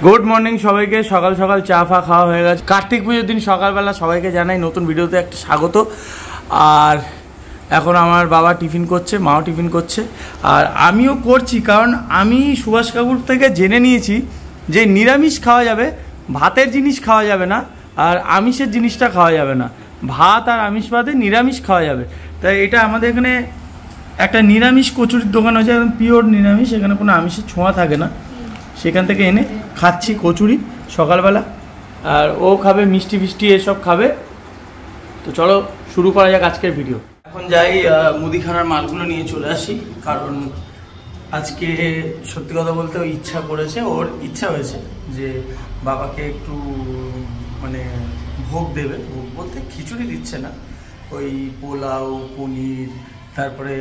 Good morning সবাইকে। সকাল সকাল চা ফা খাওয়া হয়ে গেছে। কার্তিক পুজোর দিন সকালবেলা সবাইকে জানাই নতুন ভিডিওতে একটা স্বাগত। আর এখন আমার বাবা টিফিন করছে, মাও টিফিন করছে, আর আমিও করছি, কারণ আমি সুভাষ কাকুর থেকে জেনে নিয়েছি যে নিরামিষ খাওয়া যাবে, ভাতের জিনিস খাওয়া যাবে না, আর আমিষের জিনিসটা খাওয়া যাবে না। ভাত আর আমিষ বাদে নিরামিষ খাওয়া যাবে। তাই এটা আমাদের এখানে একটা নিরামিষ কচুরির দোকান আছে, একদম পিওর নিরামিষ, এখানে কোনো আমিষের ছোঁয়া থাকে না। সেখান থেকে এনে খাচ্ছি কচুরি সকালবেলা, আর ও খাবে মিষ্টি ফিষ্টি এসব খাবে। তো চলো শুরু করা যাক আজকের ভিডিও। এখন যাই মুদিখানার মালগুলো নিয়ে চলে আসি, কারণ আজকে সত্যি কথা বলতে ও ইচ্ছা করেছে, ওর ইচ্ছা হয়েছে যে বাবাকে একটু মানে ভোগ দেবে। ভোগ বলতে খিচুড়ি দিচ্ছে না, ওই পোলাও, পনির, তারপরে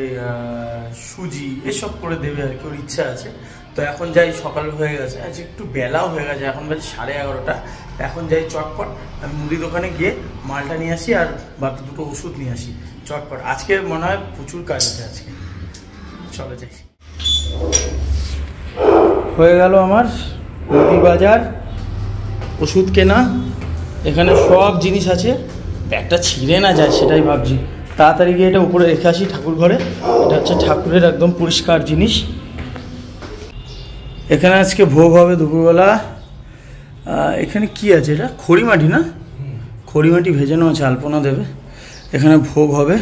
সুজি এসব করে দেবে আর কি, ওর ইচ্ছা আছে। তো এখন যাই, সকাল হয়ে গেছে, আজ একটু বেলাও হয়ে গেছে, এখন বাজে 11:30। এখন যাই চটপট আমি মুদি দোকানে গিয়ে মালটা নিয়ে আসি, আর বাকি দুটো ওষুধ নিয়ে আসি চটপট। আজকে মনে হয় প্রচুর কাজ আছে আজকে, চলে যাই। হয়ে গেল আমার মুদি বাজার, ওষুধ কেনা, এখানে সব জিনিস আছে। ব্যাগটা ছিঁড়ে না যায় সেটাই ভাবছি, তাড়াতাড়ি গিয়ে এটা উপরে রেখে আসি ঠাকুর ঘরে। এটা হচ্ছে ঠাকুরের একদম পরিষ্কার জিনিস। এখানে আজকে ভোগ হবে দুপুরবেলা। এখানে কি আছে, এটা খড়িমাটি না, খড়িমাটি ভেজানো আছে, আলপনা দেবে, এখানে ভোগ হবে।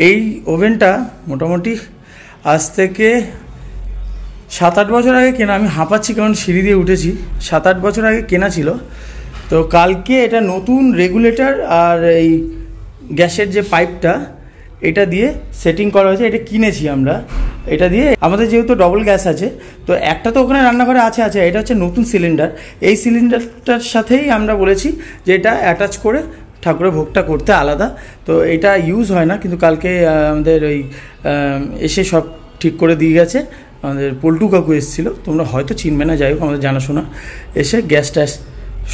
এই ওভেনটা মোটামুটি আজ থেকে 7-8 বছর আগে কেনা। আমি হাঁপাচ্ছি কারণ সিঁড়ি দিয়ে উঠেছি। 7-8 বছর আগে কেনা ছিল। তো কালকে এটা নতুন রেগুলেটর আর এই গ্যাসের যে পাইপটা, এটা দিয়ে সেটিং করা হয়েছে। এটা কিনেছি আমরা, এটা দিয়ে আমাদের যেহেতু ডবল গ্যাস আছে, তো একটা তো ওখানে রান্নাঘরে আছে, এটা হচ্ছে নতুন সিলিন্ডার। এই সিলিন্ডারটার সাথেই আমরা বলেছি যে এটা অ্যাটাচ করে ঠাকুরের ভোগটা করতে আলাদা। তো এটা ইউজ হয় না, কিন্তু কালকে আমাদের ওই এসে সব ঠিক করে দিয়ে গেছে। আমাদের পল্টু কাকু এসেছিলো, তোমরা হয়তো চিনবে না, যাই হোক আমাদের জানাশোনা, এসে গ্যাস ট্যাস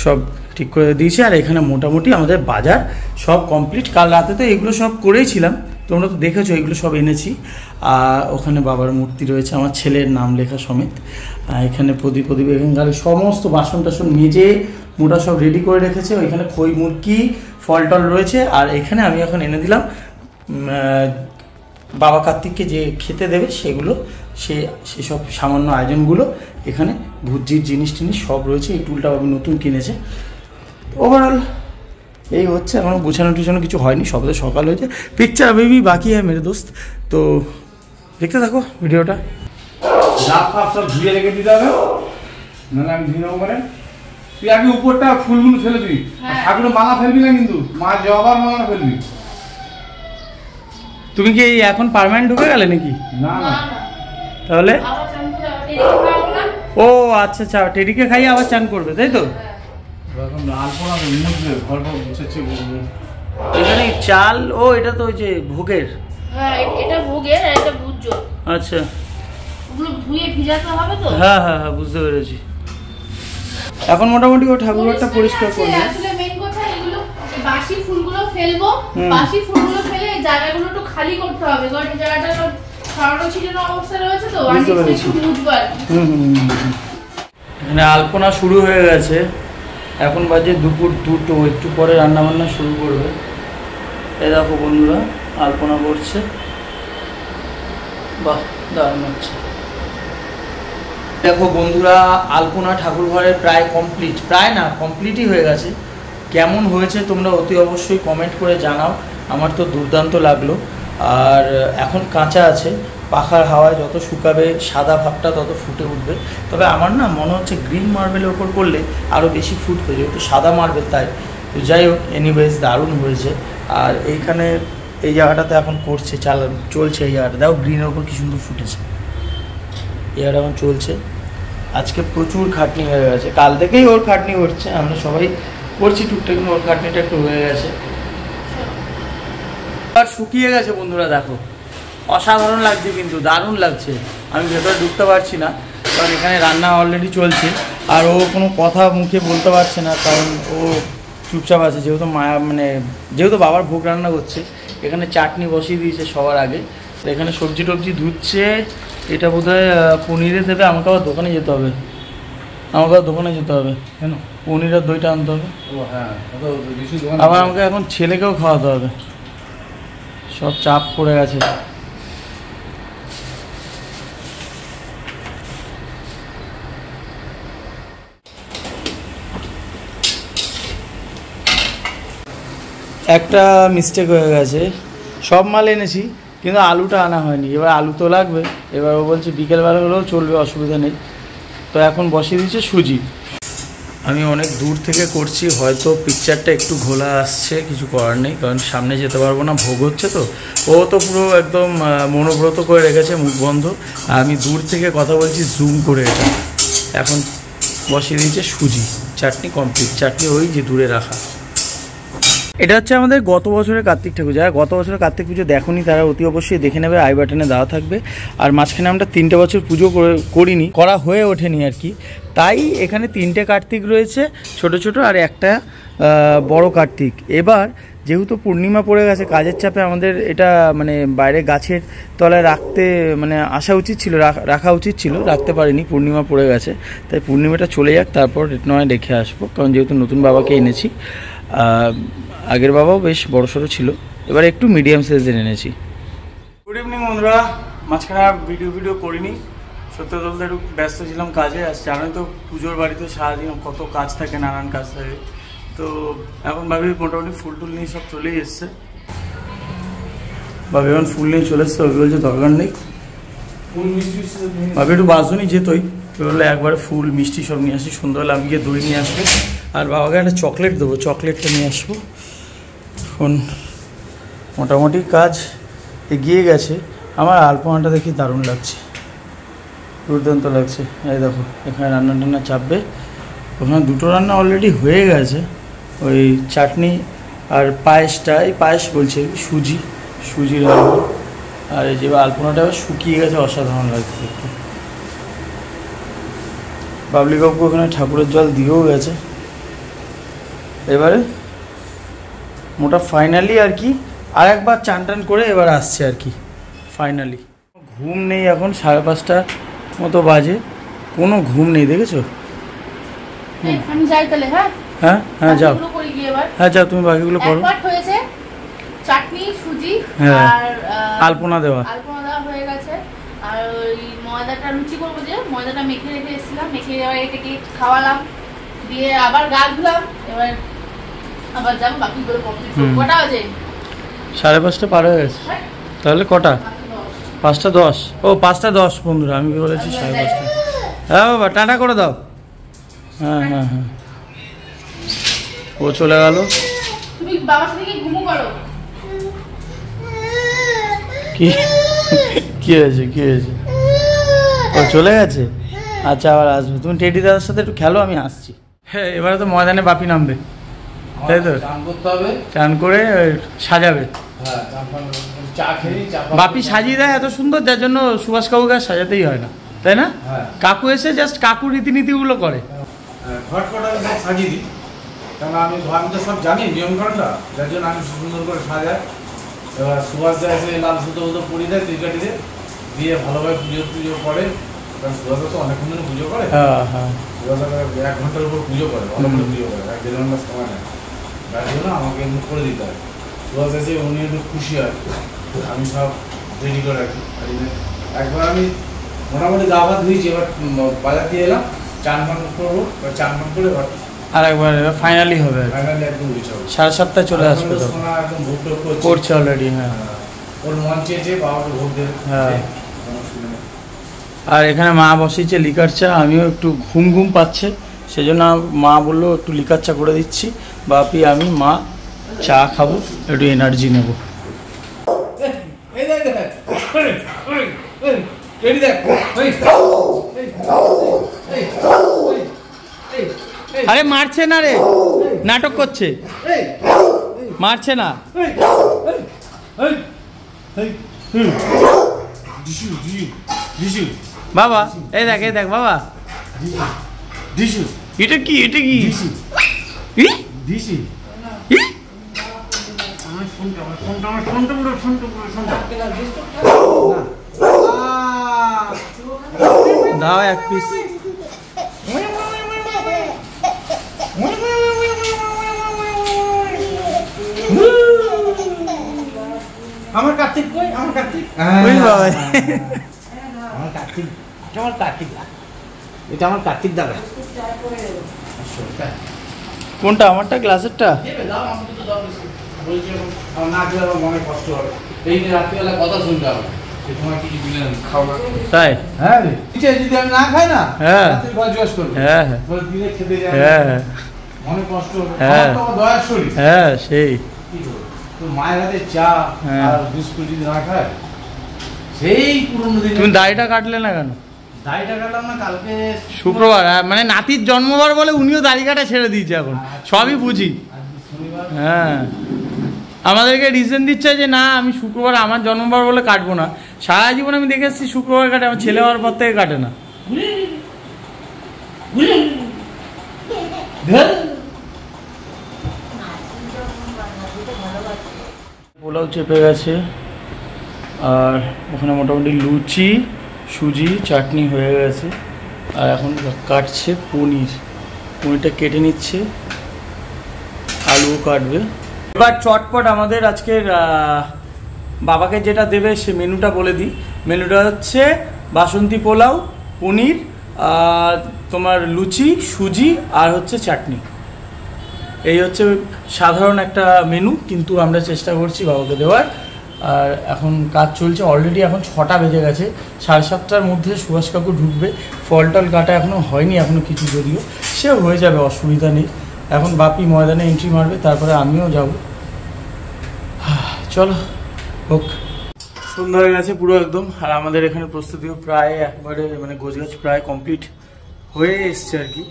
সব ঠিক করে দিয়েছে। আর এখানে মোটামুটি আমাদের বাজার সব কমপ্লিট। কাল রাতে তো এগুলো সব করেইছিলাম, তোমরা তো দেখেছো, এগুলো সব এনেছি। আর ওখানে বাবার মূর্তি রয়েছে, আমার ছেলের নাম লেখা সমেত। এখানে প্রদীপ এখানকার সমস্ত বাসন টাসন মেজে মোটা সব রেডি করে রেখেছে। ওইখানে খই মুরগি ফল টল রয়েছে। আর এখানে আমি এখন এনে দিলাম বাবা কার্তিককে যে খেতে দেবে সেগুলো, সেসব সামান্য আয়োজনগুলো। এখানে ভুজির জিনিস টিনিস সব রয়েছে। এই টুলটা আমি নতুন কিনেছে। ওভারঅল এই হচ্ছে, এখনো গুছানো টুছানো কিছু হয়নি, সব তো সকাল হয়েছে। পিকচার বেবি বাকি হ্যাঁ মেরে দোস্ত। তো দেখতে থাকো ভিডিওটা। সব ধুয়ে রেখে দিতে হবে, নাহলে আমি ধুয়ে নেবো। মানে তুই আগে উপরটা ফুলগুলো ফেলে দিবি, ঠাকুরের মালা ফেলবি না, কিন্তু মা জবার মালা ফেলবি। তুমি কি এখন পার্মানেন্ট ঢুকে গেলে নাকি? না না, তাহলে ও আচ্ছা আচ্ছা, টেডিকে খাইয়ে আবার চান করবে, তাই তো? এখন আলপনা মুছবে, ঘর মুছেছে। এখানে চাল, ও এটা তো ওই যে ভোগের। হ্যাঁ এটা ভোগের, আর এটা ভুজ্য। আচ্ছা, ওগুলো ধুয়ে ভিজাতে হবে তো। হ্যাঁ হ্যাঁ হ্যাঁ, বুঝতে পেরেছি। এখন মোটামুটি ও ঠাকুরঘরটা পরিষ্কার করবে। আসলে মেইন কথা এগুলো বাসি ফুলগুলো ফেলবো, বাসি ফুলগুলো ফেলে এই জায়গাগুলো একটু খালি করতে হবে, কারণ এই জায়গাটা ছড়ানো ছিটানো অবস্থা রয়েছে তো, আর একটু মুছবো। এখানে আলপনা শুরু হয়ে গেছে, এখন বাজে দুপুর 2টো, একটু পরে রান্নাবান্না শুরু করবে। এই দেখো বন্ধুরা, আলপনা করছে, বাহ দারুণ হচ্ছে। দেখো বন্ধুরা, আলপনা ঠাকুর ঘরের প্রায় কমপ্লিট, প্রায় না কমপ্লিটই হয়ে গেছে। কেমন হয়েছে তোমরা অতি অবশ্যই কমেন্ট করে জানাও। আমার তো দুর্দান্ত লাগলো। আর এখন কাঁচা আছে, পাখার হাওয়ায় যত শুকাবে সাদা ভাবটা তত ফুটে উঠবে। তবে আমার না মনে হচ্ছে গ্রিন মার্বেলের ওপর করলে আরও বেশি ফুটবে, যেহেতু সাদা মার্বেল তাই। তো যাই হোক, এনিওয়েজ দারুণ হয়েছে। আর এইখানে এই জায়গাটাতে এখন করছে, চলছে এই জায়গাটা। দেখো গ্রিনের ওপর কি সুন্দর ফুটেছে, এই জায়গাটা এখন চলছে। আজকে প্রচুর খাটনি হয়ে গেছে, কাল থেকেই ওর খাটনি হচ্ছে, আমরা সবাই করছি টুকটাক, কিন্তু ওর খাটনিটা একটু হয়ে গেছে। আর শুকিয়ে গেছে বন্ধুরা, দেখো অসাধারণ লাগছে, কিন্তু দারুণ লাগছে। আমি ভেতরে ঢুকতে পারছি না, কারণ এখানে রান্না অলরেডি চলছে। আর ও কোনো কথা মুখে বলতে পারছে না, কারণ ও চুপচাপ আছে, যেহেতু যেহেতু বাবার ভোগ রান্না করছে। এখানে চাটনি বসিয়ে দিয়েছে সবার আগে, এখানে সবজি টবজি ধুচ্ছে। এটা বোধহয় পনিরে দেবে, আমাকে আবার দোকানে যেতে হবে। আমাকে দোকানে যেতে হবে, কেন? পনির আর দইটা আনতে হবে। ও হ্যাঁ, দোকান আবার আমাকে এখন ছেলেকেও খাওয়াতে হবে, সব চাপ পড়ে গেছে। একটা মিস্টেক হয়ে গেছে, সব মাল এনেছি কিন্তু আলুটা আনা হয়নি। এবার আলু তো লাগবে, এবার ও বলছে বিকেলবেলা হলেও চলবে, অসুবিধা নেই। তো এখন বসিয়ে দিচ্ছে সুজি। আমি অনেক দূর থেকে করছি, হয়তো পিকচারটা একটু ঘোলা আসছে, কিছু করার নেই, কারণ সামনে যেতে পারবো না, ভোগ হচ্ছে তো। ও তো পুরো একদম মনোব্রত করে রেখেছে, মুখ বন্ধ। আর আমি দূর থেকে কথা বলছি জুম করে। এটা এখন বসিয়ে দিয়েছে সুজি। চাটনি কমপ্লিট, চাটনি ওই যে দূরে রাখা। এটা হচ্ছে আমাদের গত বছরের কার্তিক ঠাকুর। যারা গত বছরের কার্তিক পুজো দেখোনি তারা অতি অবশ্যই দেখে নেবে, আই বাটনে দেওয়া থাকবে। আর মাঝখানে আমরা 3টে বছর পুজো করিনি, করা হয়ে ওঠেনি আর কি, তাই এখানে 3টে কার্তিক রয়েছে ছোট ছোট, আর একটা বড় কার্তিক। এবার যেহেতু পূর্ণিমা পড়ে গেছে, কাজের চাপে আমাদের এটা মানে বাইরে গাছের তলায় রাখতে মানে আসা উচিত ছিল, রাখা উচিত ছিল, রাখতে পারিনি, পূর্ণিমা পড়ে গেছে। তাই পূর্ণিমাটা চলে যাক, তারপর নয় রেখে আসবো, কারণ যেহেতু নতুন বাবাকে এনেছি। আগের বাবাও বেশ বড়সড় ছিল, এবার একটু মিডিয়াম সাইজের এনেছি। গুড ইভিনিং বন্ধুরা, মাঝখানে আর ভিডিও করিনি, সত্যি বলতে একটু ব্যস্ত ছিলাম কাজে। আর জানোই তো পুজোর বাড়িতে সারাদিন কত কাজ থাকে, নানান কাজ থাকে। তো এখন ভাবি মোটামুটি ফুল টুল নিয়ে সব চলেই এসছে। ভাবি এখন ফুল নিয়ে চলে এসছে, ভাবি বলছে দরকার নেই, ভাবি একটু বাসনই যেতই, বললে একবারে ফুল মিষ্টি সব নিয়ে আসি, সুন্দর হলে আমি গিয়ে দই নিয়ে আসবো, আর বাবাকে একটা চকলেট দেবো, চকলেটটা নিয়ে আসবো। এখন মোটামুটি কাজ এগিয়ে গেছে। আমার আলপনাটা দেখি দারুণ লাগছে, দুর্দান্ত লাগছে। এই দেখো এখানে রান্না টান্না চাপবে, ওখানে 2টো রান্না অলরেডি হয়ে গেছে, ওই চাটনি আর পায়েসটা, এই পায়েস বলছে সুজির আলু। আর এই যে আলপনাটা শুকিয়ে গেছে, অসাধারণ লাগছে দেখতে। বাবলি কাকু ওখানে ঠাকুরের জল দিয়েও গেছে। এবারে মোটা ফাইনালি আর কি, আর একবার চান টান করে এবার আসছে আর কি ফাইনালি। ঘুম নেই, এখন 5:30 মতো বাজে, কোনো ঘুম নেই, দেখেছো? আমি যাই তাহলে। হ্যাঁ হ্যাঁ যাও, হ্যাঁ যাও, তুমি বাকিগুলো করো। হয়েছে চাটনি, সুজি আর আলপনা দেওয়া হয়ে গেছে। আর ওই ময়দাটা লুচি করবো, যে ময়দাটা মেখে রেখে এসেছিলাম, মেখে এটাকে খাওয়ালাম, দিয়ে আবার গা ধুলাম, এবার আবার যাবো বাকিগুলো কমপ্লিট করব। কটা বাজে? 5:30 পার হয়ে গেছে। তাহলে কটা? 5:10। ও 5:10 বন্ধুরা, আমি বলেছি 5:30। হ্যাঁ বাবা টাটা করে দাও। হ্যাঁ হ্যাঁ হ্যাঁ, ও চলে গেল। তুমি বাবার সাথে কি ঘুমো করো? কি হয়েছে? ও চলে গেছে, আচ্ছা আবার আসবে। তুমি টেডি দাদার সাথে একটু খেলো, আমি আসছি। হ্যাঁ এবারে তো ময়দানে বাপি নামবে, তাই তো? চান করে সাজাবে। বাপি সাজিয়ে দেয় এত সুন্দর, যার জন্য সুভাষ কাকুকে সাজাতেই হয় না, তাই না? কাকু এসে জাস্ট কাকুর রীতিনীতিগুলো করে। ঘটপট আমি সব সাজিয়ে দিই, কারণ আমি তো সব জানি নিয়মকানুনটা, যার জন্য আমি সুন্দর করে সাজাই। এবার সুভাষ যায় এসে লাল সুতো পরিয়ে দেয়, তিলকাঠিতে দিয়ে ভালোভাবে পুজো করে, কারণ সুভাষ তো অনেকক্ষণ ধরে পুজো করে। সুভাষ 1 ঘন্টার উপর পুজো করে, অনেকক্ষণ পুজো করে, 1-1.5 ঘন্টা সময় নেয়, তার জন্য আমাকে মুখ করে দিতে হয়। সুভাষ এসে উনি একটু খুশি হয়, আমি সব রেডি করে রাখি। একবার আমি মোটামুটি গা ভাত ধুয়েছি, এবার বাজার দিয়ে এলাম, চান পান করবো, চান পান করে আর একবার ফাইনালি হবে, ফাইনালি একদম গুছাবো। 7:30 চলে আসবে, একদম ভোগ টোগ করছে অলরেডি। হ্যাঁ ওর মন চেয়েছে বাবাকে ভোগ দেবে। হ্যাঁ, আর এখানে মা বসিয়েছে লিকার চা, আমিও একটু ঘুম পাচ্ছে, সেজন্য মা বললো একটু লিকার চা করে দিচ্ছি। বাপি আমি মা চা খাবো, একটু এনার্জি নেব। আরে মারছে না রে, নাটক করছে, মারছে না। বাবা এই দেখ বাবা, এটা কি দাও 1 পিস। কার্তিক কই? আমার কার্তিক। ওই বাবা। আমার কার্তিক, এটা আমার কার্তিক দা। এটা আমার কার্তিক দাদা। কোনটা আমারটা গ্লাসেরটা? দেবে দাও, আমাকে তো দাও বেশি। বলছি এখন আমার না খেলে আমার মনে কষ্ট হবে। এই যে রাত্রিবেলা কথা শুনতে হবে। এই সময় কিছু দিলেন খাওয়া। তাই? হ্যাঁ রে। কিছু যদি আমি না খাই না, হ্যাঁ। রাত্রি ঘর জিজ্ঞেস করবে। হ্যাঁ হ্যাঁ বলে দিলে খেতে যাবে। হ্যাঁ মনে কষ্ট হবে। হ্যাঁ। আমার তো আমার দয়ার শরীর। হ্যাঁ সেই কি করবো? তো মায়ের হাতে চা হ্যাঁ। আর বিস্কুট যদি না খায়, সেই পুরনো দিন। তুমি দাড়িটা কাটলে না কেন? দাড়িটা কাটলাম না কালকে শুক্রবার, মানে নাতির জন্মবার বলে উনিও দাড়ি কাটা ছেড়ে দিয়েছে এখন, সবই বুঝি। আজকে শনিবার। হ্যাঁ, আমাদেরকে রিজন দিচ্ছে যে না আমি শুক্রবার আমার জন্মবার বলে কাটবো না। সারা জীবন আমি দেখে এসেছি শুক্রবার কাটে, আমার ছেলে হওয়ার পর থেকে কাটে না। পোলাও চেপে গেছে, আর ওখানে মোটামুটি লুচি সুজি চাটনি হয়ে গেছে, আর এখন কাটছে পনিরটা কেটে নিচ্ছে, আলুও কাটবে। এবার চটপট আমাদের আজকের বাবাকে যেটা দেবে সে মেনুটা বলে দিই। মেনুটা হচ্ছে বাসন্তী পোলাও, পনির, তোমার লুচি সুজি আর হচ্ছে চাটনি। এই হচ্ছে সাধারণ একটা মেনু, কিন্তু আমরা চেষ্টা করছি বাবাকে দেওয়ার। আর এখন কাজ চলছে, অলরেডি এখন 6টা বেজে গেছে, 7:30টার মধ্যে সুভাষ কাকু ঢুকবে। ফল টল কাটা এখনও হয়নি, এখনও কিছু, যদিও সে হয়ে যাবে, অসুবিধা নেই। এখন বাপি ময়দানে এন্ট্রি মারবে, তারপরে আমিও যাব। চলো হোক। সন্ধ্যা হয়ে গেছে পুরো একদম, আর আমাদের এখানে প্রস্তুতিও প্রায় একবারে মানে গোছগাছ প্রায় কমপ্লিট হয়ে এসছে আর কি।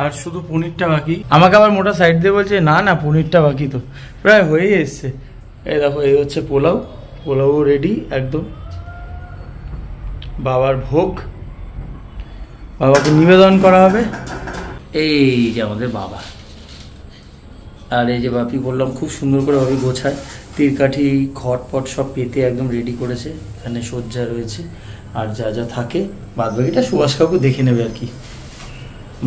আর শুধু পনিরটা বাকি। আমাকে আবার মোটা সাইড দিয়ে বলছে না না পনিরটা বাকি, তো প্রায় হয়েই এসছে। এই দেখো, এই হচ্ছে পোলাও রেডি একদম। বাবার ভোগ, বাবাকে নিবেদন করা হবে। এই যে আমাদের বাবা, আর এই যে বাপি বললাম খুব সুন্দর করে ভাবে গোছায়, তীরকাঠি খটপট সব পেতে একদম রেডি করেছে। এখানে সজ্জা রয়েছে, আর যা যা থাকে বাদবাকিটা সুভাষ কাকু দেখে নেবে আর কি।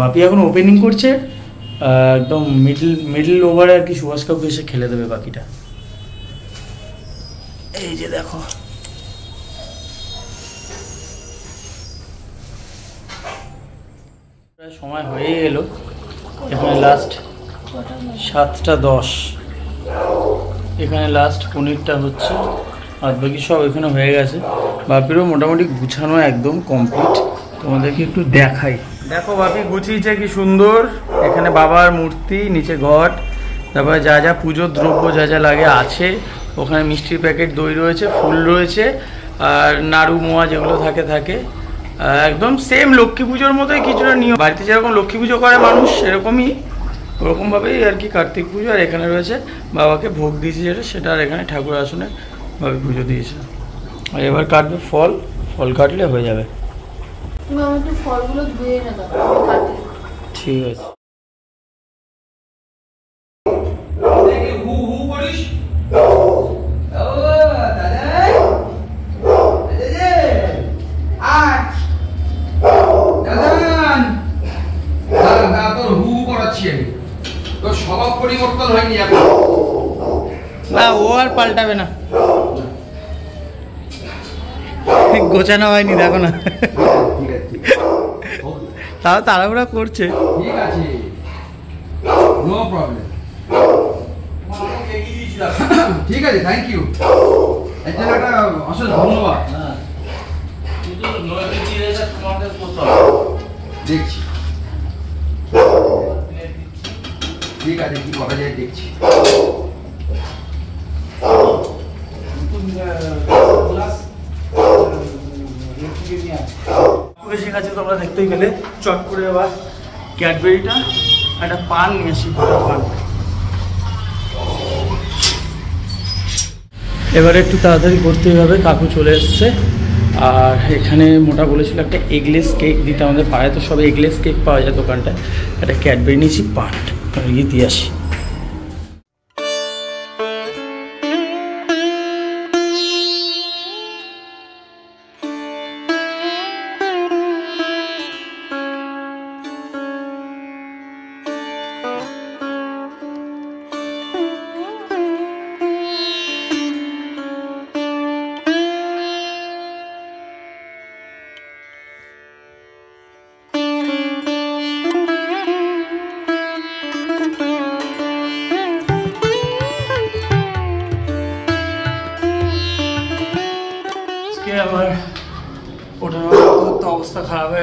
বাপি এখন ওপেনিং করছে, একদম মিডল ওভারে আর কি সুভাষ কাকু এসে খেলে দেবে বাকিটা। এই যে দেখো, প্রায় সময় হয়ে এলো। এখানে লাস্ট 7:10, এখানে লাস্ট পনিরটা হচ্ছে, আর বাকি সব এখানে হয়ে গেছে। বাপিরও মোটামুটি গুছানো একদম কমপ্লিট, তোমাদেরকে একটু দেখাই। দেখো বাপি গুছিয়েছে কি সুন্দর। এখানে বাবার মূর্তি, নিচে ঘট, তারপরে যা যা পুজোর দ্রব্য যা যা লাগে আছে। ওখানে মিষ্টির প্যাকেট, দই রয়েছে, ফুল রয়েছে, আর নাড়ু মোয়া যেগুলো থাকে। একদম সেম লক্ষ্মী পুজোর মতোই কিছুটা নিয়ম। বাড়িতে যেরকম লক্ষ্মী পুজো করে মানুষ, সেরকমই ওরকমভাবেই আর কি কার্তিক পুজো। আর এখানে রয়েছে বাবাকে ভোগ দিয়েছে যেটা, সেটা আর এখানে ঠাকুর আসনে বাবা পুজো দিয়েছে। আর এবার কাটবে ফল কাটলে হয়ে যাবে। ফলগুলো ধুয়ে এনে দাও, ঠিক আছে। তোর স্বভাব পরিবর্তন হয়নি এখন। না, ও আর পাল্টাবে না, গোছানো হয়নি দেখো না। তাও তাড়াহুড়া করছে। ঠিক আছে, নো প্রবলেম। ঠিক আছে, থ্যাংক ইউ। এর জন্য একটা অসংখ্য ধন্যবাদ। দেখছি, ঠিক আছে, কি করা যায় দেখছি। এসে গেছে, তোমরা দেখতেই পেলে। চট করে এবার ক্যাডবেরিটা একটা পান নিয়ে আসি, গোটা পান। এবারে একটু তাড়াতাড়ি করতেই হবে, কাকু চলে এসছে। আর এখানে মোটা বলেছিল একটা এগলেস কেক দিতে, আমাদের পাড়ায় তো সব এগলেস কেক পাওয়া যায় দোকানটায়। একটা ক্যাডবেরি নিয়েছি, পান গিয়ে দিয়ে আসি।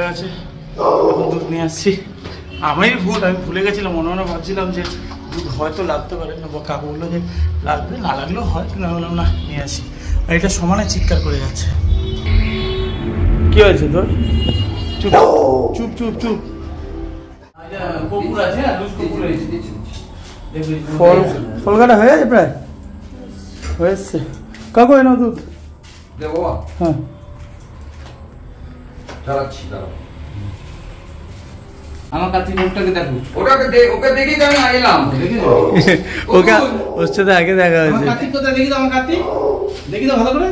গেছে, এখন দুধ নিয়ে আসছি। আমি ভুলে গেছিলাম, মনে মনে ভাবছিলাম যে দুধ হয়তো লাগতে পারে না, কাকু বললো যে লাগবে, না লাগলেও হয়, না বললাম না নিয়ে আসি। আর এটা সমানে চিৎকার করে যাচ্ছে। কি হয়েছে তোর? চুপ চুপ চুপ চুপ। ফল কাটা হয়ে গেছে প্রায়, হয়েছে। কাকু এনো দুধ। হ্যাঁ আমার কাছে মুখটাকে দেখো, ওকে দেখি তো আমি আইলাম। ওকে ওর সাথে আগে দেখা হয়েছে। কার্তিক কোথায় দেখি তো, আমার কার্তিক দেখি তো ভালো করে।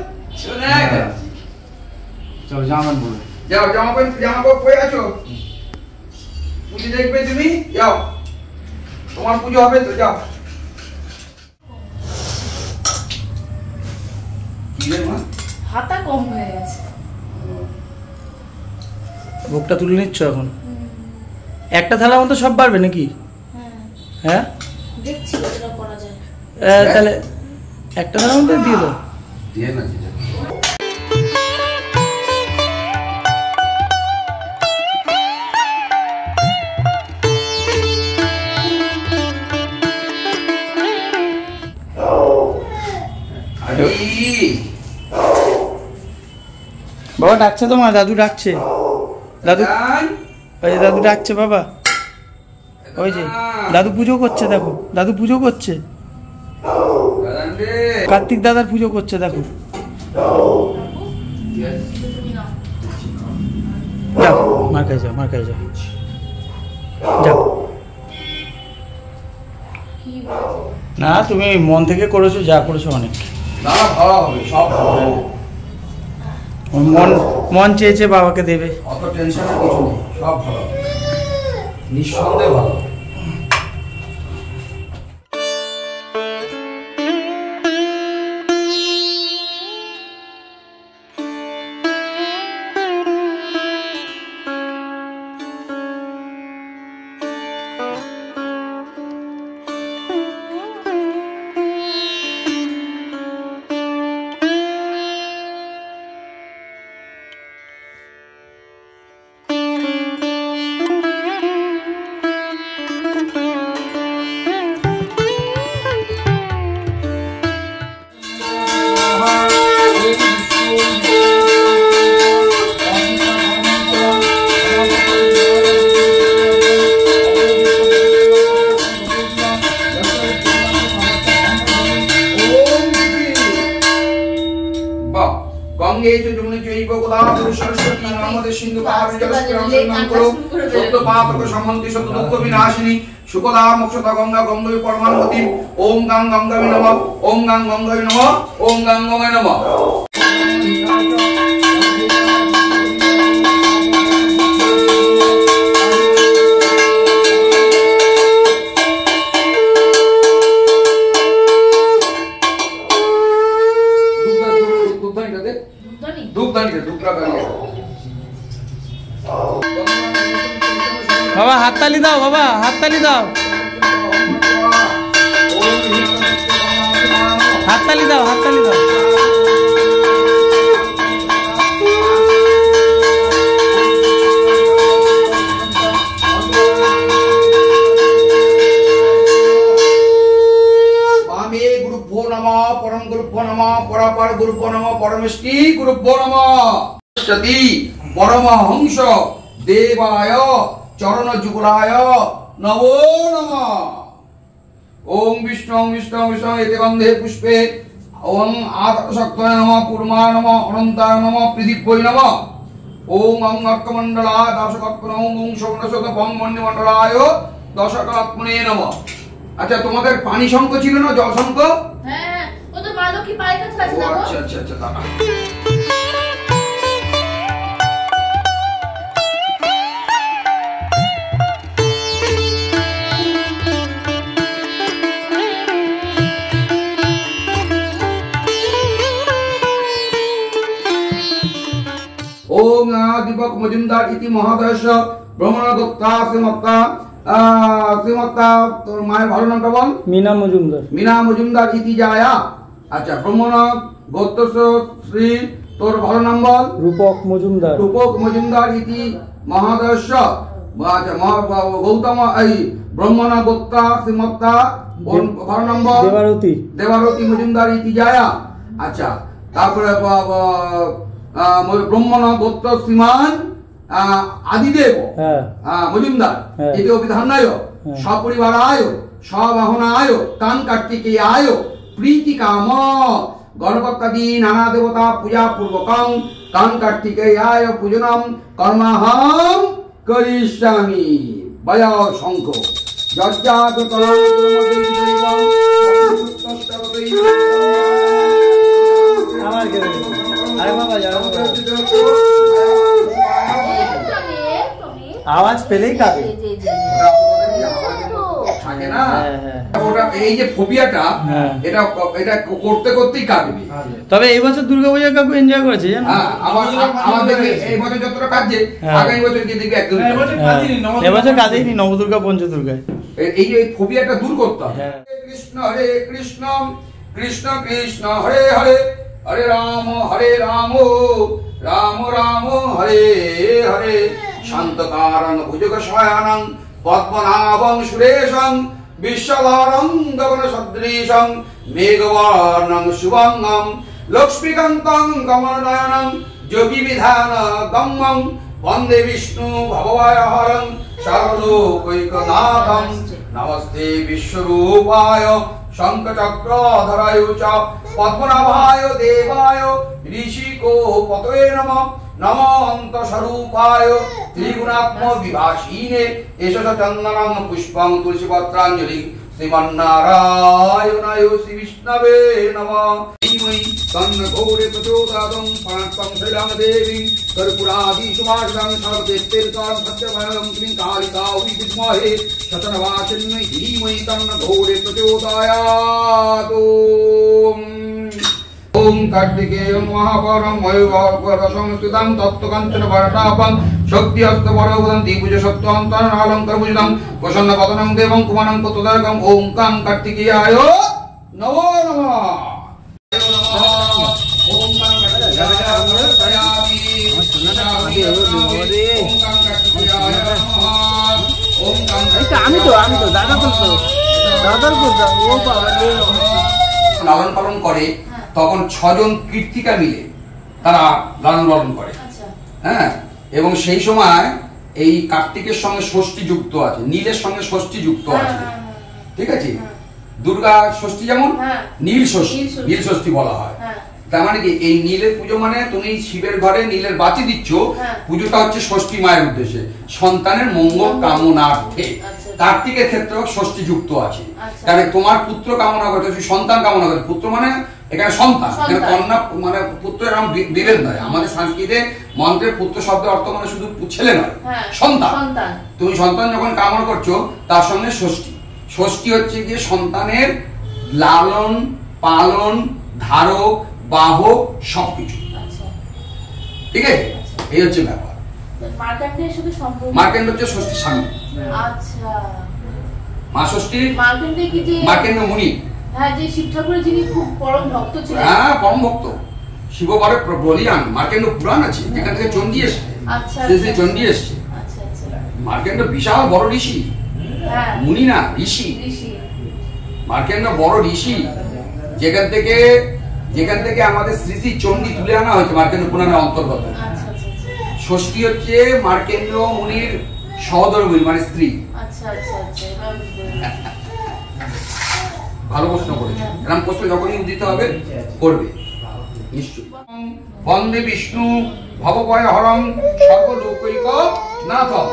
চলো জামা বলো, যাও জামা পরে আছো, পুজো দেখবে তুমি, যাও তোমার পুজো হবে তো, যাও। হাতা কম হয়ে গেছে। ভোগটা তুলে নিচ্ছ এখন? একটা থালা মতো সব পারবে নাকি? হ্যাঁ দেখছি কতটা করা যায়। তাহলে একটা থালা মতো দিয়ে দাও। দিয়ে না বাবা ডাকছে তোমার, দাদু ডাকছে, দাদু ওই যে দাদু ডাকছে বাবা, ওই যে দাদু পুজো করছে, দেখো দাদু পুজো করছে, কার্তিক দাদার পুজো করছে, দেখো। যাও মার কাছে যাও, মার কাছে যাও, যাও। না তুমি মন থেকে করেছো, যা করেছো অনেক ভালো হবে, সব ভালো হবে। মন চেয়েছে বাবাকে দেবে, অত টেনশনের কিছু নেই, সব ভালো, নিঃসন্দেহে ভালো। সুকলা মোক্ষতা গঙ্গা গঙ্গা পরমানগতি। ওম গাং গঙ্গায় নমঃ, ওম গাং গঙ্গায় নমঃ, ওম গাং গঙ্গায় নমঃ। বাবা হাততালি দাও, বাবা হাততালি দাও, হাততালি দাও, হাততালি দাও। বামে গুরুভ্যো নমঃ, পরম গুরুভ্যো নমঃ, পরাপর গুরুভ্যো নমঃ, পরমেষ্টি গুরুভ্যো নমঃ। সতী পরমহংস দেবায় চরণ যুগলায় নমো নমঃ। ওম বিষ্ণু বিষ্ণু বিষ্ণু এতে গন্ধে পুষ্পে ওম আতশক্তায় নমঃ, কুর্মায় নমঃ, অনন্তায় নমঃ, পৃথিব্যৈ নমঃ। ওম অঙ্গর্কমণ্ডলায় দশকৎপনং, ওম শৌনশত পং মন্ডিমণ্ডলায় দশকৎপনে নমঃ। আচ্ছা তোমাদের পানি শঙ্খ ছিল না, জল শঙ্খ? হ্যাঁ ও তো মা লক্ষ্মী পায়ের কাছে আছে না। আচ্ছা আচ্ছা আচ্ছা দাঁড়া। ओम दीपक मजुमदार इति মহাদয়স্য ব্রহ্মণদত্তা শ্রীমত্তা তোর মায়ের ভালো নামটা বল। মিনা মজুমদার। মিনা মজুমদার ইতি জায়া। আচ্ছা ব্রহ্মণ গোত্রস্য শ্রী তোর ভালো নাম বল। রূপক মজুমদার। রূপক মজুমদার ইতি মহাদর্শ গৌতম এই ব্রহ্মণা গোত্রা শ্রীমত্তা ভালো নাম বল। দেবারতী। দেবারতী মজুমদার ইতি জায়া। আচ্ছা, তারপরে ব্রহ্মণা গোত্র শ্রীমান আদিদেব মজুমদার ইতি অভিধানায় সপরিবারায় সবাহনায় কান কার্তিকেয়ায় প্রীতি কাম গণপত্যাদি নানা দেবতা পূজা পূর্বকং কান কার্তিকেয়ায় পূজনম কর্মাহম করিষ্যামি। বাজাও শঙ্খ। যজ্ঞাত আওয়াজ পেলেই কাঁদে। এই যে ফোবিয়াটা এটা করতে করতেই কাটবে। তবে এই বছর দুর্গাপূজা কাকু এনজয় করেছে জানো। আমাদের এই বছর যতটা কাটছে আগামী বছর গিয়ে দেখবে একদম এবছর কাঁদেইনি নবদুর্গা পঞ্চদুর্গায়। এই যে ফোবিয়াটা দূর করতে হবে। কৃষ্ণ হরে কৃষ্ণ কৃষ্ণ কৃষ্ণ হরে হরে হরে রাম রাম রাম হরে হরে শান্তকারং ভুজগ শয়ানং পদ্মনাভং সুরেশং বিশ্বভারং গগন সদৃশং মেঘবর্ণং শুভঙ্গম লক্ষ্মীকান্তং কমলনয়নং যোগী বিধান গম্যং বন্দে বিষ্ণু ভবভয়হরং সর্বলোকৈকনাথং নমস্তে বিশ্বরূপায় শঙ্খচক্রধরায় চ পদ্মনাভায় দেবায় ঋষিকো পতয়ে নমঃ নমন্ত স্বরূপায় ত্রিগুণাত্ম বিভাসীনে এষ চন্দনং পুষ্পং তুলসীপত্রাঞ্জলি শ্রীমন্নারায়ণায় শ্রী বিষ্ণবে নমঃ। ধীমহি তন্ন ঘোরে প্রচোদয়াৎ প্রাণাত্মং শৈলাং দেবী কর্পূরাদি সুভাষিতাং সর্বদেবতীর্থং সত্যভয়ং ক্লীং কালিকা বিদ্মহে শতনবাচিন্মৈ ধীমহি তন্ন ঘোরে প্রচোদয়াৎ। ওম কার্তিকেয়ং মহাপরং ময়ূরসংস্কৃতং তত্ত্বকাঞ্চন বরটাপং শক্তি হস্ত বরবদং দ্বিভুজ সত্ত্বান্তরালঙ্কার ভুজিতং প্রসন্ন পতনং দেবং কুমারং পুত্রদায়কং ওম কাং কার্তিকেয়ায় নমো নমঃ। ওম কাং কার্তিকেয়ায় আমি তো দাদা বলতো দাদার বলতাম ও বাবা লালন পালন করে তখন 6 জন কীর্তিকা মিলে তারা লালন পালন করে। হ্যাঁ, এবং সেই সময় এই কার্তিকের সঙ্গে ষষ্ঠী যুক্ত আছে, নীলের সঙ্গে ষষ্ঠী যুক্ত আছে। ঠিক আছে, দুর্গা ষষ্ঠী যেমন নীল ষষ্ঠী, নীল ষষ্ঠী বলা হয়। তার মানে কি এই নীলের পুজো মানে তুমি শিবের ঘরে নীলের বাতি দিচ্ছ, পুজোটা হচ্ছে ষষ্ঠী মায়ের উদ্দেশ্যে, সন্তানের মঙ্গল কামনার্থে। কার্তিকের ক্ষেত্রেও ষষ্ঠী যুক্ত আছে, তাহলে তোমার পুত্র কামনা করতে, সন্তান কামনা করতে। পুত্র মানে এখানে সন্তান, কন্যা মানে পুত্র এরকম বিভেদ নয়। আমাদের সংস্কৃতে মন্ত্রের পুত্র শব্দের অর্থ মানে শুধু ছেলে নয়, সন্তান। তুমি সন্তান যখন কামনা করছো তার সঙ্গে ষষ্ঠী। ষষ্ঠী হচ্ছে গিয়ে সন্তানের লালন পালন ধারক বাহক সবকিছু। ঠিক আছে, এই হচ্ছে ব্যাপার। মার্কেন্ড হচ্ছে ষষ্ঠী স্বামী। মা ষষ্ঠী মার্কেন্ড মুনি। হ্যাঁ, যে শিব ঠাকুরের যিনি খুব পরম ভক্ত ছিলেন। হ্যাঁ, পরম ভক্ত। শিব বারে বলিয়ান মার্কেন্ড পুরাণ আছে, যেখান থেকে চণ্ডী এসছে। সেই চণ্ডী এসছে। মার্কেন্ড বিশাল বড় ঋষি, মুনি না ঋষি। মার্কেন্ড বড় ঋষি, যেখান থেকে আমাদের শ্রী শ্রী চণ্ডী তুলে আনা হয়েছে মার্কেন্ড পুরাণের অন্তর্গত। ষষ্ঠী হচ্ছে মার্কেন্ড মুনির সহধর্মী মানে স্ত্রী। ভালো প্রশ্ন করেছে, এরকম প্রশ্ন যখনই উদিত হবে করবে নিশ্চয়ই। বন্দে বিষ্ণু ভবভয় হরং সর্বলোকৈক নাথং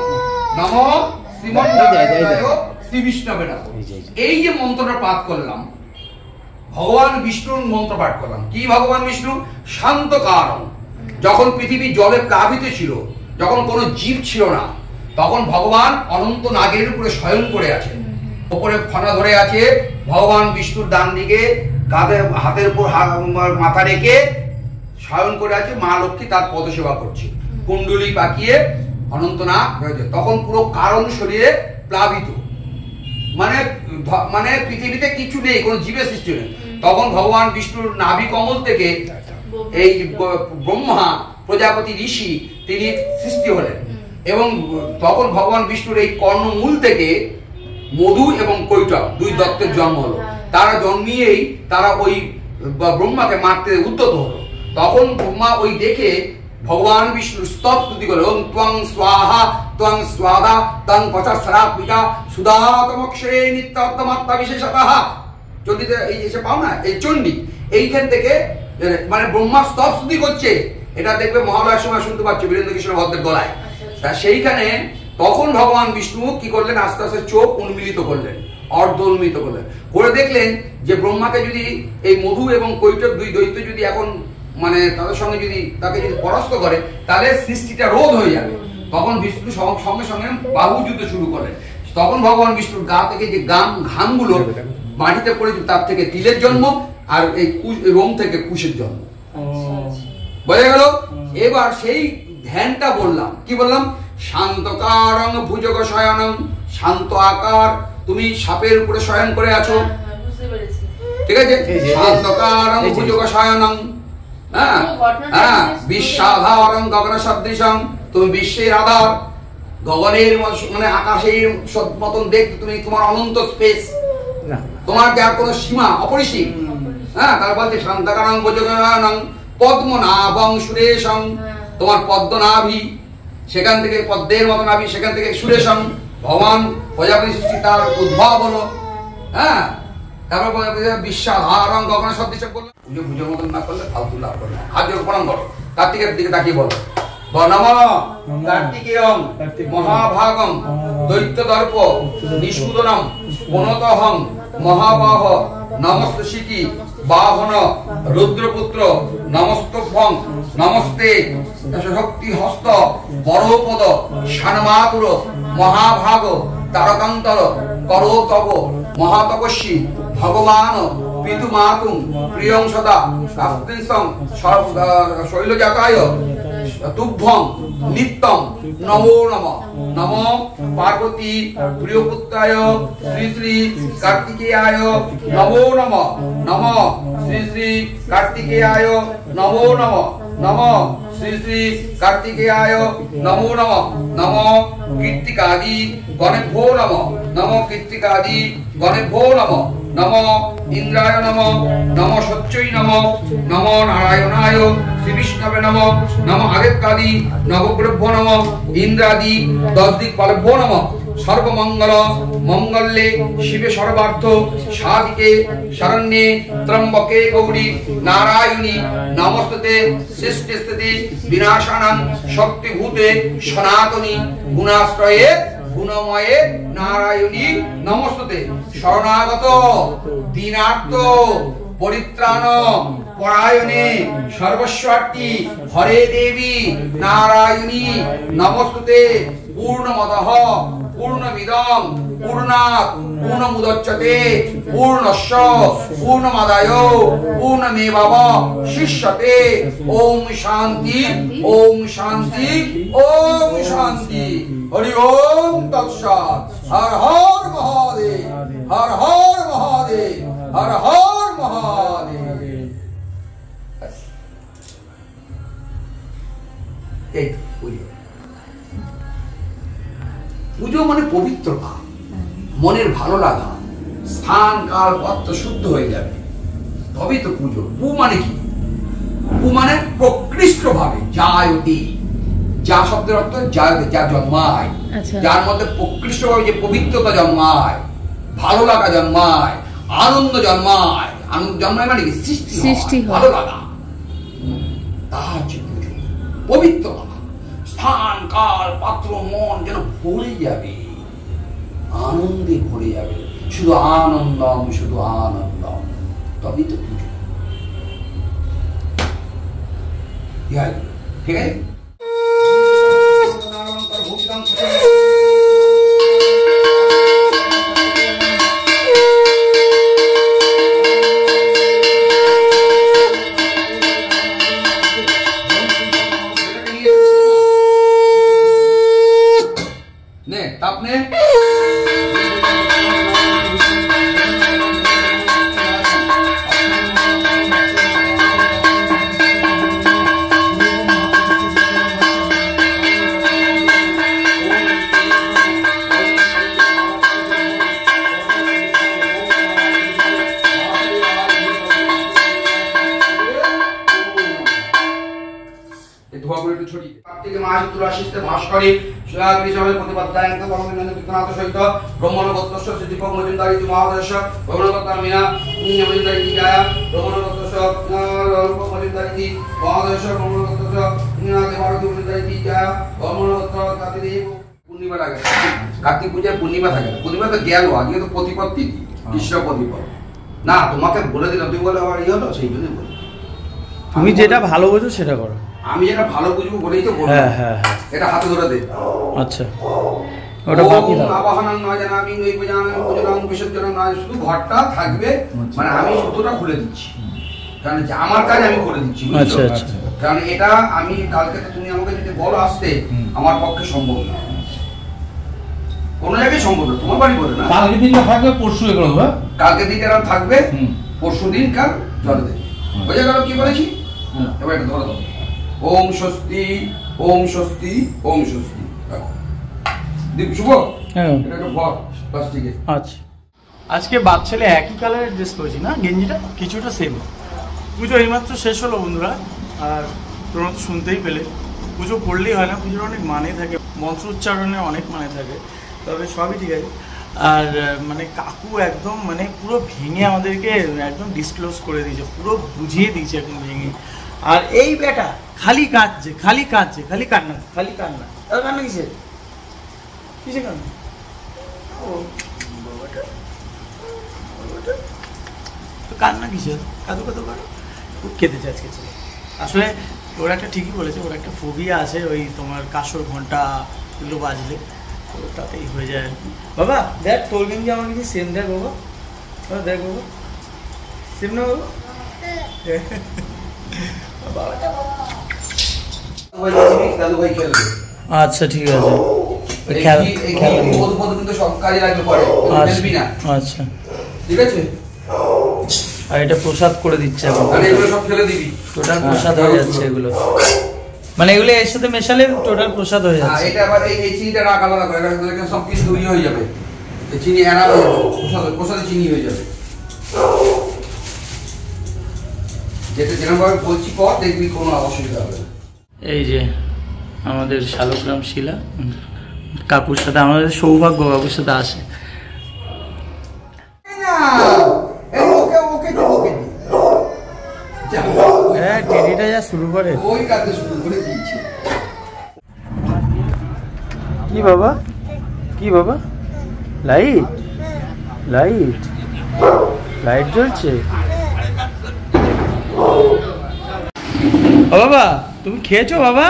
নমঃ শ্রীমন্নারায়ণায় শ্রী বিষ্ণবে নমঃ। এই যে মন্ত্রটা পাঠ করলাম, ভগবান বিষ্ণুর মন্ত্র পাঠ করলাম। কি ভগবান বিষ্ণু? শান্তকারং। যখন পৃথিবী জলে প্লাবিত ছিল, যখন কোনো জীব ছিল না, তখন ভগবান অনন্ত নাগের উপরে শয়ন করে আছেন। উপরে ফনা ধরে আছে, ভগবান বিষ্ণুর ডান দিকে হাতের উপর মাথা রেখে শয়ন করে আছে। মা লক্ষ্মী তার পদসেবা করছে, কুণ্ডলী পাকিয়ে অনন্তনাগ হয়েছে। তখন পুরো কারণ শরীরে প্লাবিত, মানে পৃথিবীতে কিছু নেই, কোনো জীবের সৃষ্টি নেই। তখন ভগবান বিষ্ণুর নাভি কমল থেকে এই ব্রহ্মা প্রজাপতি ঋষি তিনি সৃষ্টি হলেন এবং তখন ভগবান বিষ্ণুর এই কর্ণমূল থেকে মধু এবং কৈটব দুই দত্তের জন্ম হলো। তারা জন্মিয়েই তারা ওই ব্রহ্মাকে মারতে উদ্যত হলো। তখন ব্রহ্মা ওই দেখে ভগবান বিষ্ণুর স্তব স্তুতি করে, ওম ত্বং স্বাহা ত্বং স্বাদা তং পচস্রাত্মিকা সুধাতমক্ষরে নিত্যাত্মাত্মা বিশেষতঃ। চণ্ডীতে এই এসে পাও না এই চণ্ডী, এইখান থেকে মানে ব্রহ্মা স্তব স্তুতি করছে, এটা দেখবে মহালয়ার সময় শুনতে পাচ্ছ বীরেন্দ্র কিশোর ভদ্রের গলায়। তা সেইখানে তখন ভগবান বিষ্ণু কি করলেন, আস্তে আস্তে চোখ উন্মিলিত করলেন, অর্ধ উন্মিলিত করলেন, করে দেখলেন যে ব্রহ্মাকে যদি এই মধু এবং কৈটব দুই দৈত্য যদি এখন মানে তাদের সঙ্গে যদি তাকে যদি পরাস্ত করে তাহলে সৃষ্টিটা রোধ হয়ে যাবে। তখন বিষ্ণু সঙ্গে সঙ্গে বাহু যুদ্ধ শুরু করলেন। তখন ভগবান বিষ্ণুর গা থেকে যে ঘামগুলো মাটিতে পড়েছে তার থেকে তিলের জন্ম, আর এই রোম থেকে কুশের জন্ম। বোঝা গেল? এবার সেই ধ্যানটা বললাম, কি বললাম, শান্তকারং ভুজগ শয়নং, শান্ত আকার, তুমি সাপের উপরে শয়ন করে আছো, ঠিক আছে, শান্তকারং ভুজগ শয়নং, হ্যাঁ, বিশ্বাধারং গগন সদৃশং, তুমি বিশ্বের আধার, গগনের মানে আকাশের মতন দেখতে তুমি, তোমার অনন্ত স্পেস, তোমার যার কোনো সীমা অপরিসীম। হ্যাঁ, তার বলছে শান্তকারং ভুজগ শয়নং পদ্মনাভং সুরেশং, তোমার পদ্মনাভি, সেখান থেকে পদ্মের মতো নাভি, সেখান থেকে সুরেশং, ভগবান প্রজাপতি সৃষ্টি তার উদ্ভব হলো। হ্যাঁ, তারপর বিশ্বাধারং গগন সদৃশ বললো, পুজো পুজোর মতন না করলে ফালতু লাভ করবে। হাত জোর প্রণাম করো, কার্তিকের দিকে তাকিয়ে বলো, নম কার্তিকেয়ং মহাভাগম দৈত্য দর্প নিষ্কুদনম বনতহং মহাবাহ নমস্তশিকি বাহন রুদ্রপুত্র নমস্তভং নমস্তে শক্তি হস্ত বরপদ শানমাতুর মহাভাগ তারকান্তর করতব মহাতপস্বী ভগবান পিতুমাতুং প্রিয়ং সদা কাস্তিংসং শৈলজাতায় তুভ্যং নিত্যং নমো নমঃ। নমো পার্বতী প্রিয়পুত্রায় শ্রী শ্রী কার্তিকেয়ায় নমো নমঃ। নমঃ শ্রী শ্রী কার্তিকেয়ায় নমো নমঃ। নমঃ শ্রী শ্রী কার্তিকেয়ায় নমো নমঃ। নমঃ কীর্তিকাদি গণেভ্যো নমঃ। নমঃ কীর্তিকাদি গণেভ্যো নমঃ। নমঃ ইন্দ্রায় নমঃ। নমঃ সত্যই নমঃ। নমঃ নারায়ণায় শ্রী বিষ্ণবে নমঃ। নমঃ আদিত্যাদি নবগ্রভ্যো নমঃ। ইন্দ্রাদি 10 দিকপালভ্যো নমঃ। সর্বমঙ্গল মঙ্গলে শিবে সর্বার্থ সাধিকে শরণ্যে ত্রম্বকে গৌরী নারায়ণী নমস্তুতে সৃষ্টি স্থিতি বিনাশানাং শক্তিভূতে সনাতনী গুণাশ্রয়ে গুণময়ে নারায়ণী নমস্তুতে। শরণাগত দীনার্ত পরিত্রাণ পরায়ণে সর্বস্বার্থী হরে দেবী নারায়ণী নমস্তুতে। পূর্ণমদঃ পূর্ণমিদং পূর্ণাৎ পূর্ণমুদচ্যতে পূর্ণস্য পূর্ণমাদায় পূর্ণমেবাবশিষ্যতে। ওম শান্তি ওম শান্তি ওম শান্তি। হরি ওম তৎসৎ। হর হর মহাদেব, হর হর মহাদেব, হর হর মহাদেব। এই পুজো, পুজো মানে পবিত্রতা, মনের ভালো লাগা, স্থান কাল পাত্র শুদ্ধ হয়ে যাবে তবেই তো পুজো। পু মানে কি? পু মানে প্রকৃষ্ট ভাবে জায়তি, যা শব্দের অর্থ জায়তে, যা জন্মায়, যার মধ্যে প্রকৃষ্ট ভাবে যে পবিত্রতা জন্মায়, ভালো লাগা জন্মায়, আনন্দ জন্মায়। আনন্দ জন্মায় মানে কি? সৃষ্টি, ভালো লাগা, তা হচ্ছে পুজো। পবিত্রতা, স্থান কাল পাত্র মন যেন ভরে যাবে, আনন্দে ভরে যাবে, শুধু আনন্দম, শুধু আনন্দম, তবেই তো পুজো। ঠিক আছে? आपने করি কৃষ্ণের প্রতিপাদ দায়ন্ত পরমেন্দ্র বিশ্বনাথ সহিত ব্রহ্মণগতস্য সিদ্ধিপক মজুমদারি মহাদর্শ ব্রহ্মণগতা মিনা মজুমদারি জায়া ব্রহ্মণগতস্য মজুমদারি মহাদর্শ ব্রহ্মণগতস্য দেবারতি মজুমদারি জায়া ব্রহ্মণগত কাতিদেব। পূর্ণিমা লাগে, কার্তিক পূজায় পূর্ণিমা থাকে না। পূর্ণিমা তো গেল, আজকে তো প্রতিপদ তিথি, কৃষ্ণ প্রতিপদ। না তোমাকে বলে দিলাম, তুমি বলে আবার হলো, সেই জন্যই বলি। তুমি যেটা ভালো বোঝো সেটা করো। আমি যেটা ভালো বুঝবো বলেই তো বলবো। হ্যাঁ হ্যাঁ হ্যাঁ, এটা হাতে ধরে দে। আচ্ছা, ওটা বাকি দাও। আবাহনং নয় জানাবি নই পূজানং পূজনং বিসর্জনং নয়, শুধু ঘরটা থাকবে, মানে আমি সুতোটা খুলে দিচ্ছি, কারণ আমার কাজ আমি করে দিচ্ছি। আচ্ছা আচ্ছা, কারণ এটা আমি কালকে তো তুমি আমাকে যদি বলো আসতে, আমার পক্ষে সম্ভব না, কোনো জায়গায় সম্ভব না। তোমার বাড়ি বলে না, কালকে দিনটা থাকবে, পরশু এগুলো হবে। কালকে দিনটা থাকবে, পরশু দিন কাল জলে দেবে। বোঝা গেল কি বলেছি? এবার এটা ধরে দাও। ওম স্বস্তি, ওম স্বস্তি, ওম স্বস্তি। দীপ শুভ, হ্যাঁ এটা একটা ভর প্লাস্টিকে। আচ্ছা, আজকে বাপ ছেলে একই কালারের ড্রেস পরেছি না, গেঞ্জিটা কিছুটা সেম। পুজো এইমাত্র শেষ হলো বন্ধুরা, আর তোমরা তো শুনতেই পেলে, পুজো করলেই হয় না, পুজোর অনেক মানে থাকে, মন্ত্র উচ্চারণে অনেক মানে থাকে, তবে সবই ঠিক আছে। আর মানে কাকু একদম মানে পুরো ভেঙে আমাদেরকে একদম ডিসক্লোজ করে দিয়েছে, পুরো বুঝিয়ে দিয়েছে একদম ভেঙে। আর এই বেটা খালি কাঁদছে, খালি কাঁদছে, খালি কান্না, খালি কান্না। কান্না কিসে কিসে কান্না? ও বাবাটা, বাবাটা তো কান্না কিসে? কাঁদো কাঁদো কাঁদো, খুব কেঁদেছে আজকে ছেলে। আসলে ওরা একটা ঠিকই বলেছে, ওরা একটা ফোবিয়া আছে ওই তোমার কাসর ঘন্টা এগুলো বাজলে, তো তাতেই হয়ে যায় আর কি। বাবা দেখ তোর গেঞ্জি আমার কিছু সেম, দেখ বাবা, দেখ বাবা সেম না বাবা। আচ্ছা ঠিক আছে, আচ্ছা ঠিক আছে। আর এটা প্রসাদ করে দিচ্ছে এখন, সব ফেলে দিবি, টোটাল প্রসাদ হয়ে যাচ্ছে এগুলো, মানে এগুলো এর সাথে মেশালে টোটাল প্রসাদ হয়ে যাচ্ছে। এটা আবার এই চিনিটা রাখ আলাদা করে, সব কিছু তৈরি হয়ে যাবে, চিনি এরা হয়ে যাবে, প্রসাদে চিনি হয়ে যাবে। যেটা যেরকমভাবে বলছি পর দেখবি কোনো অসুবিধা হবে না। এই যে আমাদের শালগ্রাম শিলা কাকুর সাথে, আমাদের সৌভাগ্য কাকুর সাথে আসে। হ্যাঁ টেডিটা যা শুরু করে, ওই কাজ শুরু করে দিয়েছে। কি বাবা, কি বাবা, লাইট লাইট লাইট জ্বলছে। ও বাবা তুমি খেয়েছো বাবা,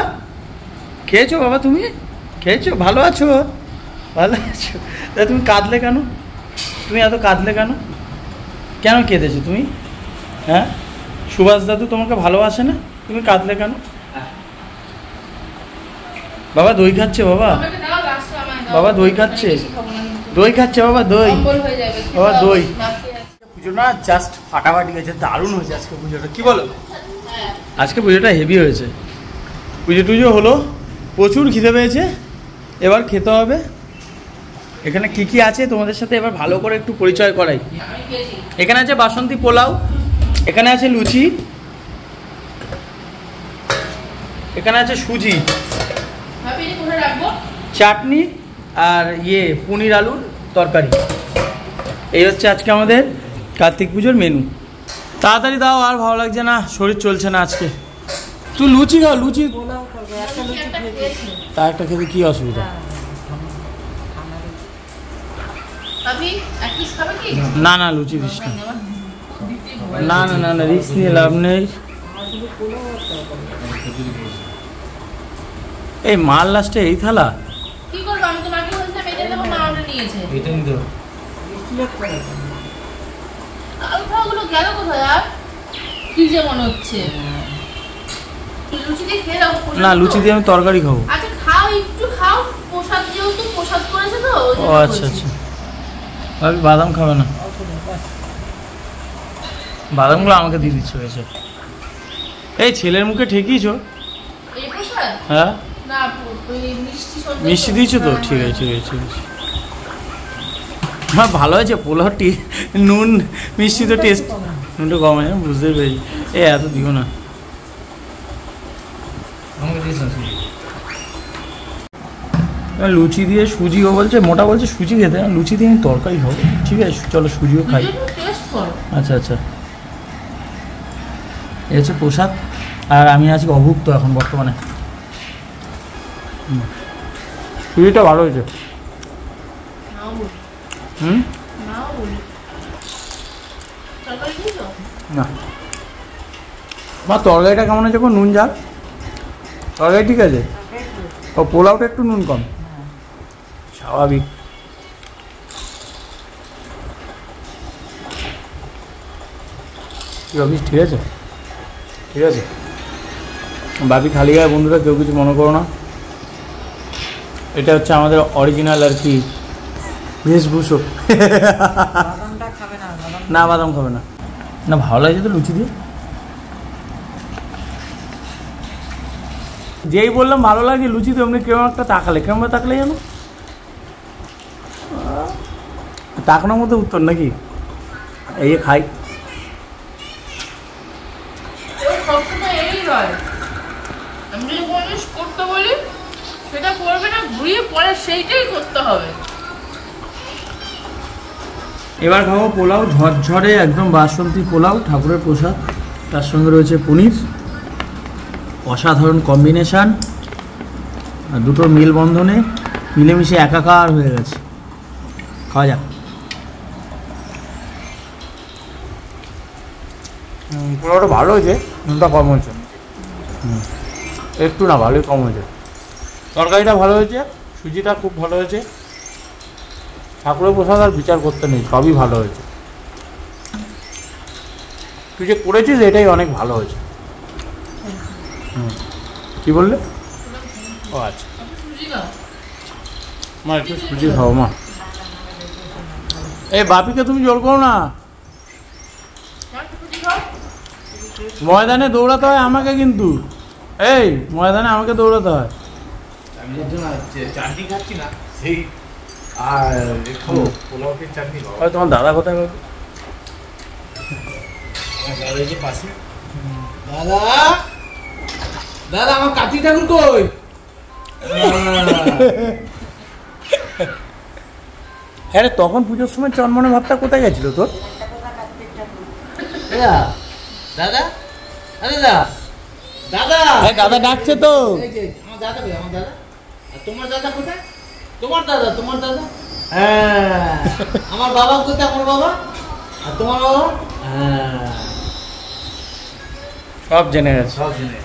খেয়েছো বাবা, তুমি খেয়েছো, ভালো আছো, ভালো আছো? তা তুমি কাঁদলে কেন, তুমি এত কাঁদলে কেন, কেন কেঁদেছো তুমি? হ্যাঁ সুভাষ দাদু তোমাকে ভালোবাসে না, তুমি কাঁদলে কেন? বাবা দই খাচ্ছে বাবা, বাবা দই খাচ্ছে, দই খাচ্ছে বাবা, দই বাবা, দই। পুজো না জাস্ট ফাটাফাটি হয়েছে, দারুণ হয়েছে আজকে পুজোটা, কি বলো? আজকে পুজোটা হেভি হয়েছে, পুজো টুজো হলো, প্রচুর খিদে পেয়েছে, এবার খেতে হবে। এখানে কি কি আছে তোমাদের সাথে এবার ভালো করে একটু পরিচয় করাই। এখানে আছে বাসন্তী পোলাও, এখানে আছে লুচি, এখানে আছে সুজি, চাটনি আর পনির আলুর তরকারি। এই হচ্ছে আজকে আমাদের কার্তিক পুজোর মেনু। তাড়াতাড়ি দাও, আর ভালো লাগছে না, শরীর চলছে না আজকে। তুই লুচি খাও, লুচি তা একটা খেতে কি অসুবিধা? না না লুচি দিস না, না না না না রিস্ক নিয়ে লাভ নেই। এই মাল লাস্টে এই থালা কি করব, আমি তোমাকে বলছিলাম এটা দেবো, মা ওটা নিয়েছে। এটা নিতে হবে। আলুগুলো গেল কোথায়? আর কি যে মনে হচ্ছে লুচি দিয়ে খেয়ে দাও। না লুচি দিয়ে আমি তরকারি খাবো। আচ্ছা খাও, একটু খাও, প্রসাদ যেহেতু প্রসাদ করেছে তো। ও আচ্ছা আচ্ছা, ভাবি বাদাম খাবে না, বাদামগুলো আমাকে দিয়ে দিচ্ছ এসে। এই ছেলের মুখে ঠেকিয়েছো? এই প্রসাদ? হ্যাঁ না মিষ্টি, মিষ্টি দিয়েছো তো, ঠিক আছে ঠিক আছে ঠিক আছে। হ্যাঁ ভালো হয়েছে, পোলাওটি নুন মিষ্টি তো টেস্ট, নুনটা কম আছে বুঝতে পেরেছি। এত দিও না, লুচি দিয়ে সুজিও বলছে, মোটা বলছে সুজি খেতে, লুচি দিয়ে আমি তরকারি খাবো। ঠিক আছে চলো সুজিও খাই। টেস্ট করো। আচ্ছা আচ্ছা, এই হচ্ছে প্রসাদ। আর আমি আছি অভুক্ত এখন বর্তমানে। সুজিটা ভালো হয়েছে। নাও বলি, হুম নাও বলি। তরকারি খেয়েছো? না মা, তরকারিটা কেমন আছে? নুন ঝাল তরকারি ঠিক আছে, ও পোলাওটা একটু নুন কম, স্বাভাবিক। কি ভাবিস? ঠিক আছে ঠিক আছে। বাকি খালি গায়ে বন্ধুরা কেউ কিছু মনে করো না, এটা হচ্ছে আমাদের অরিজিনাল আর কি বেশভূষো। না বাদাম খাবে না। না ভালো লাগছে তো লুচি দিয়ে। যেই বললাম ভালো লাগে লুচি তো এমনি কেমন একটা তাকালে, কেমন তাকলে জানো, তাকানোর মধ্যে উত্তর নাকি। এই যে খাই, সবসময় এই হয়, আমি যদি কোনো জিনিস করতে বলি সেটা করবে না, ঘুরিয়ে পরে সেইটাই করতে হবে। এবার খাবো পোলাও, ঝরঝরে একদম বাসন্তী পোলাও, ঠাকুরের প্রসাদ, তার সঙ্গে রয়েছে পনির। অসাধারণ কম্বিনেশান, দুটোর মেলবন্ধনে মিলেমিশে একাকার হয়ে গেছে। খাওয়া যাক। পোলাওটা ভালো হয়েছে, নুনটা কম হয়েছে, একটু না ভালোই কম হয়েছে। তরকারিটা ভালো হয়েছে, সুজিটা খুব ভালো হয়েছে, ঠাকুরের প্রসাদ আর বিচার করতে নেই, সবই ভালো হয়েছে। তুই যে করেছিস এটাই অনেক ভালো হয়েছে। কি বললে? ও আচ্ছা মা, একটু সুজি খাও মা। এই বাপিকে তুমি জোর করো না, ময়দানে দৌড়াতে হয় আমাকে, কিন্তু এই ময়দানে আমাকে দৌড়াতে হয়। আমি যখন চাটনি খাচ্ছি না সেই, আর খাবো পোলাওটির চাটনি খাবো। তোমার দাদা কোথায় পাবে? দাদা এই যে পাশে। দাদা দাদা আমার কাঠি ঠাকুর কই? হ্যাঁ রে, তখন পুজোর সময় চনমনে ভাবটা কোথায় গেছিল তোর? দাদা দাদা দাদা দাদা ডাকছে তো। আমার দাদা ভাই, আমার দাদা। আর তোমার দাদা কোথায়? তোমার দাদা, তোমার দাদা। হ্যাঁ আমার বাবা কোথায়? আমার বাবা। আর তোমার বাবা? হ্যাঁ সব জেনে গেছে। সব জেনে